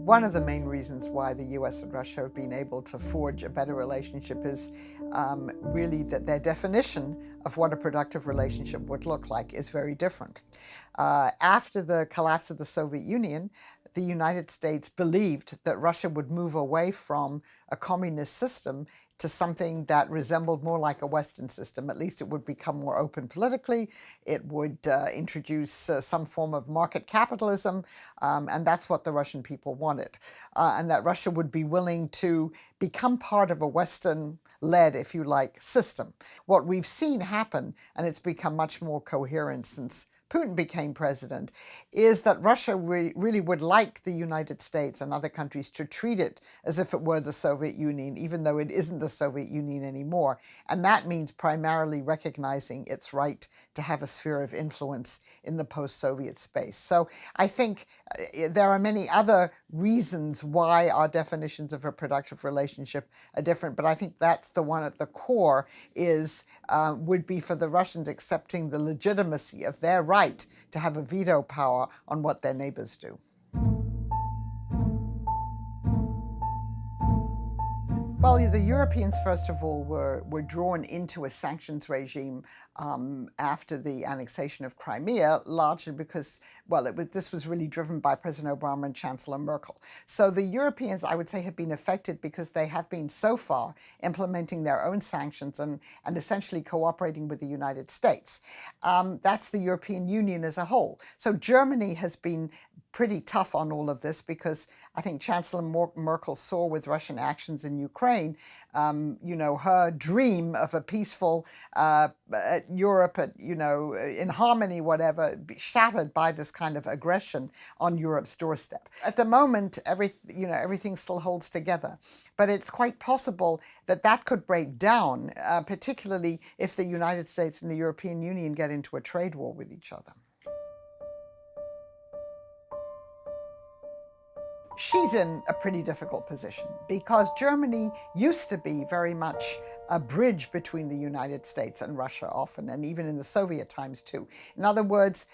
One of the main reasons why the US and Russia have been able to forge a better relationship is really that their definition of what a productive relationship would look like is very different. After the collapse of the Soviet Union, the United States believed that Russia would move away from a communist system to something that resembled more like a Western system. At least it would become more open politically. It would introduce some form of market capitalism, and that's what the Russian people wanted. And that Russia would be willing to become part of a Western-led, if you like, system. What we've seen happen, and it's become much more coherent since Putin became president, is that Russia really would like the United States and other countries to treat it as if it were the Soviet Union, even though it isn't the Soviet Union anymore. And that means primarily recognizing its right to have a sphere of influence in the post-Soviet space. So I think there are many other reasons why our definitions of a productive relationship are different, but I think that's the one at the core would be for the Russians accepting the legitimacy of their right to have a veto power on what their neighbors do. Well, the Europeans, first of all, were drawn into a sanctions regime after the annexation of Crimea, largely because, well, this was really driven by President Obama and Chancellor Merkel. So the Europeans, I would say, have been affected because they have been so far implementing their own sanctions and essentially cooperating with the United States. That's the European Union as a whole. So Germany has been pretty tough on all of this because I think Chancellor Merkel saw with Russian actions in Ukraine, her dream of a peaceful Europe, in harmony, whatever, shattered by this kind of aggression on Europe's doorstep. At the moment, everything still holds together, but it's quite possible that that could break down, particularly if the United States and the European Union get into a trade war with each other. She's in a pretty difficult position because Germany used to be very much a bridge between the United States and Russia often, and even in the Soviet times too. In other words,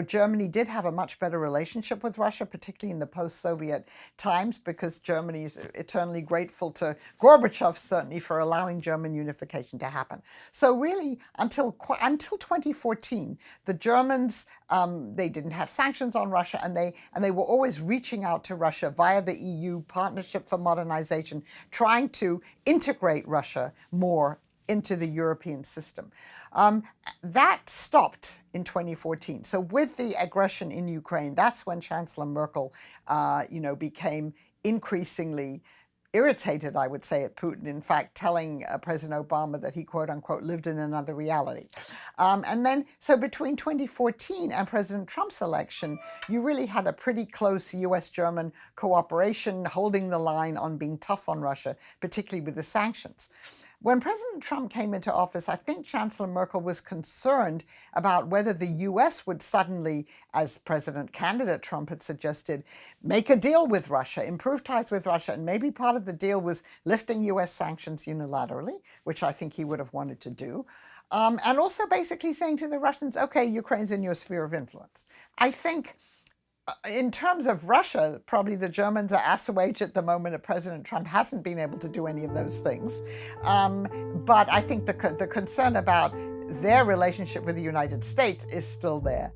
Germany did have a much better relationship with Russia, particularly in the post-Soviet times, because Germany is eternally grateful to Gorbachev, certainly, for allowing German unification to happen. So really, until 2014, the Germans, they didn't have sanctions on Russia, and they were always reaching out to Russia via the EU Partnership for Modernization, trying to integrate Russia more into the European system. That stopped in 2014. So with the aggression in Ukraine, that's when Chancellor Merkel, became increasingly irritated, I would say, at Putin, in fact, telling President Obama that he, quote unquote, lived in another reality. So between 2014 and President Trump's election, you really had a pretty close US-German cooperation, holding the line on being tough on Russia, particularly with the sanctions. When President Trump came into office, I think Chancellor Merkel was concerned about whether the US would suddenly, as President candidate Trump had suggested, make a deal with Russia, improve ties with Russia, and maybe part of the deal was lifting US sanctions unilaterally, which I think he would have wanted to do. And also basically saying to the Russians, okay, Ukraine's in your sphere of influence. I think in terms of Russia, probably the Germans are assuaged at the moment that President Trump hasn't been able to do any of those things. But I think the concern about their relationship with the United States is still there.